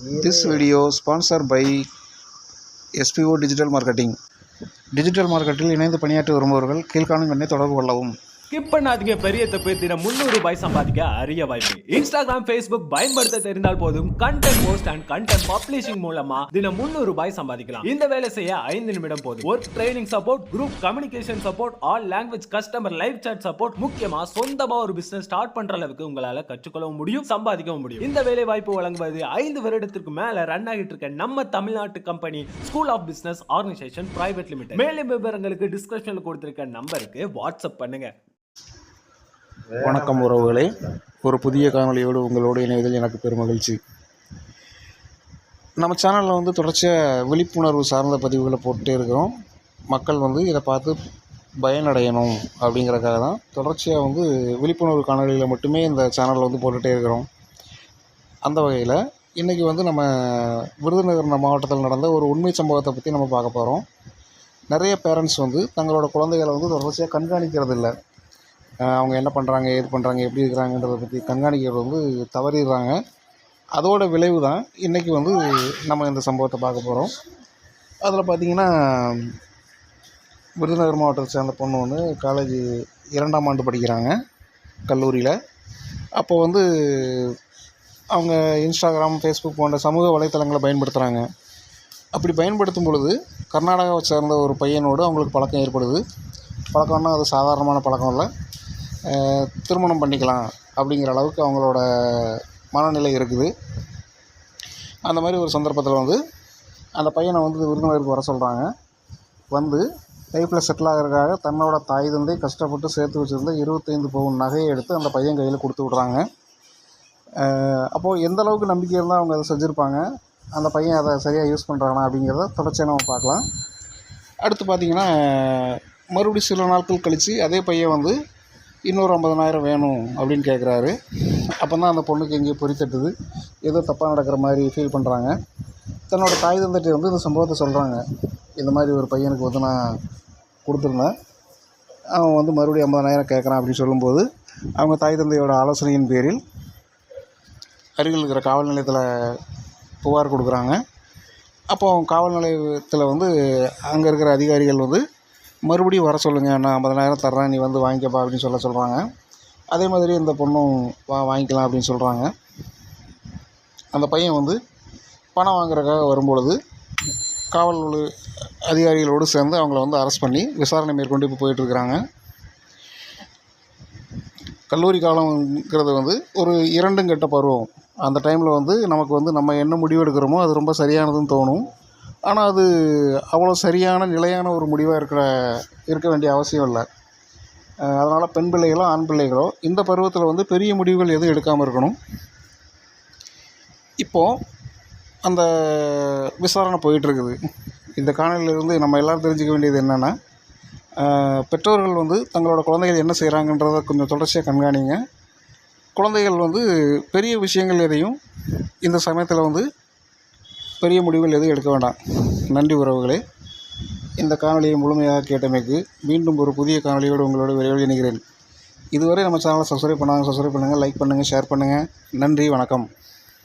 This video sponsored by SPO Digital Marketing. Digital Marketing இணைந்து பணியாற்றி வருபவர்கள் கீழ்காணும் எண்ணை தொடர்பு கொள்ளவும். ஸ்கிப் பண்ணாதீங்க. பெரிய தப்பு. தினம் 300 ரூபாய் சம்பாதிக்க அரிய வாய்ப்பு. இன்ஸ்டாகிராம், ஃபேஸ்புக் பயன்படுத்த தெரிந்தால் போதும் content post and content publishing மூலமா தினம் 300 ரூபாய் சம்பாதிக்கலாம். இந்த வேலை செய்ய 5 நிமிடம் போதும். Work training support, group communication support, all language customer live chat support, முக்கியமா சொந்தமா ஒரு பிசினஸ் ஸ்டார்ட் பண்ற அளவுக்கு உங்களால கற்றுக்கொள்ளவும் முடியும், சம்பாதிக்கவும் முடியும். இந்த வேலை வாய்ப்பு வழங்குவது 5 வருடத்திற்கு மேல ரன் ஆகிட்டு இருக்க நம்ம தமிழ்நாட்டு company school of business organisation private limited. மேலும் விவரங்களுக்கு டிஸ்கிரிப்ஷன்ல கொடுத்திருக்க நம்பருக்கு வாட்ஸ்அப் பண்ணுங்க. வணக்கம் உறவுகளே, ஒரு புதிய காணொலியோடு உங்களோடு இணைவதில் எனக்கு பெருமகிழ்ச்சி. நம்ம சேனலில் தொடர்ச்சியாக விழிப்புணர்வு சார்ந்த பதிவுகளை போட்டுகிட்டே இருக்கிறோம். மக்கள் இதை பார்த்து பயனடையணும் அப்படிங்கிறதுக்காக தான் தொடர்ச்சியாக விழிப்புணர்வு காணொலியில் மட்டுமே இந்த சேனலில் போட்டுகிட்டே இருக்கிறோம். அந்த வகையில் இன்றைக்கி நம்ம விருதுநகர் மாவட்டத்தில் நடந்த ஒரு உண்மை சம்பவத்தை பற்றி நம்ம பார்க்க போகிறோம். நிறைய பேரண்ட்ஸ் தங்களோட குழந்தைகளை தொடர்ச்சியாக கண்காணிக்கிறது இல்லை. அவங்க என்ன பண்ணுறாங்க, ஏது பண்ணுறாங்க, எப்படி இருக்கிறாங்கன்றதை பற்றி கண்காணிக்கிறது தவறிடுறாங்க. அதோட விளைவு தான் இன்றைக்கி நம்ம இந்த சம்பவத்தை பார்க்க போகிறோம். அதில் பார்த்திங்கன்னா, விருதுநகர் மாவட்டத்தை சேர்ந்த பொண்ணு காலேஜ் 2ஆம் ஆண்டு படிக்கிறாங்க கல்லூரியில். அப்போ அவங்க இன்ஸ்டாகிராம், ஃபேஸ்புக் போன்ற சமூக வலைத்தளங்களை பயன்படுத்துகிறாங்க. அப்படி பயன்படுத்தும் பொழுது கர்நாடகாவை சேர்ந்த ஒரு பையனோடு அவங்களுக்கு பழக்கம் ஏற்படுது. பழக்கம்னா அது சாதாரணமான பழக்கம் இல்லை, திருமணம் பண்ணிக்கலாம் அப்படிங்கிற அளவுக்கு அவங்களோட மனநிலை இருக்குது. அந்த மாதிரி ஒரு சந்தர்ப்பத்தில் அந்த பையனை விருதுநகருக்கு வர சொல்கிறாங்க. லைஃப்பில் செட்டில் ஆகிறதுக்காக தன்னோட தாய் தந்தை கஷ்டப்பட்டு சேர்த்து வச்சுருந்த 25 பவுன் நகையை எடுத்து அந்த பையன் கையில் கொடுத்து விட்றாங்க. அப்போது எந்த அளவுக்கு நம்பிக்கை இருந்தால் அவங்க அதை செஞ்சுருப்பாங்க, அந்த பையன் அதை சரியாக யூஸ் பண்ணுறானா அப்படிங்கிறத தொடர்ச்சியாக நம்ம பார்க்கலாம். அடுத்து பார்த்திங்கன்னா, மறுபடியும் சில நாட்கள் கழித்து அதே பையன் இன்னொரு 50,000 வேணும் அப்படின்னு கேட்குறாரு. அப்போ தான் அந்த பொண்ணுக்கு எங்கேயோ பொறி தட்டுது, ஏதோ தப்பாக நடக்கிற மாதிரி ஃபீல் பண்ணுறாங்க. தன்னோட தாய் தந்தைட்டு இந்த சம்பவத்தை சொல்கிறாங்க. இந்த மாதிரி ஒரு பையனுக்கு நான் கொடுத்துருந்தேன், அவன் மறுபடியும் 50,000 கேட்குறான் அப்படின்னு சொல்லும்போது அவங்க தாய் தந்தையோட ஆலோசனையின் பேரில் அருகில் இருக்கிற காவல் நிலையத்தில் புகார் கொடுக்குறாங்க. அப்போ காவல் நிலையத்தில் அங்கே இருக்கிற அதிகாரிகள் மறுபடியும் வர சொல்லுங்கள், நான் 50,000 தர்றேன், நீ வாங்கிக்கப்பா அப்படின்னு சொல்கிறாங்க. அதே மாதிரி இந்த பொண்ணும் வாங்கிக்கலாம் அப்படின்னு சொல்கிறாங்க. அந்த பையன் பணம் வாங்குறதுக்காக வரும்பொழுது காவல் அதிகாரிகளோடு சேர்ந்து அவங்கள அரெஸ்ட் பண்ணி விசாரணை மேற்கொண்டு இப்போ போயிட்டுருக்குறாங்க. கல்லூரி காலங்கிறது ஒரு 2 கட்ட பருவம். அந்த டைமில் நமக்கு நம்ம என்ன முடிவு எடுக்கிறோமோ அது ரொம்ப சரியானதுன்னு தோணும். ஆனால் அது அவ்வளோ சரியான நிலையான ஒரு முடிவாக இருக்க வேண்டிய அவசியம் இல்லை. அதனால் பெண் பிள்ளைகளோ ஆண் பிள்ளைகளோ இந்த பருவத்தில் பெரிய முடிவுகள் எதுவும் எடுக்காமல் இருக்கணும். இப்போது அந்த விசாரணை போயிட்டுருக்குது. இந்த காணொலியிலிருந்து நம்ம எல்லோரும் தெரிஞ்சுக்க வேண்டியது என்னென்னா, பெற்றோர்கள் தங்களோட குழந்தைகள் என்ன செய்கிறாங்கன்றதை கொஞ்சம் தொடர்ச்சியாக கண்காணிங்க. குழந்தைகள் பெரிய விஷயங்கள் எதையும் இந்த சமயத்தில் பெரிய முடிவுகள் எதுவும் எடுக்க வேண்டாம். நன்றி உறவுகளே. இந்த காணொலியை முழுமையாக கேட்டமைக்கு மீண்டும் ஒரு புதிய காணொலியோடு உங்களோட விரைவில் இணைகிறேன். இதுவரை நம்ம சேனலை சப்ஸ்கிரைப் பண்ணுங்கள், லைக் பண்ணுங்கள், ஷேர் பண்ணுங்கள். நன்றி, வணக்கம்.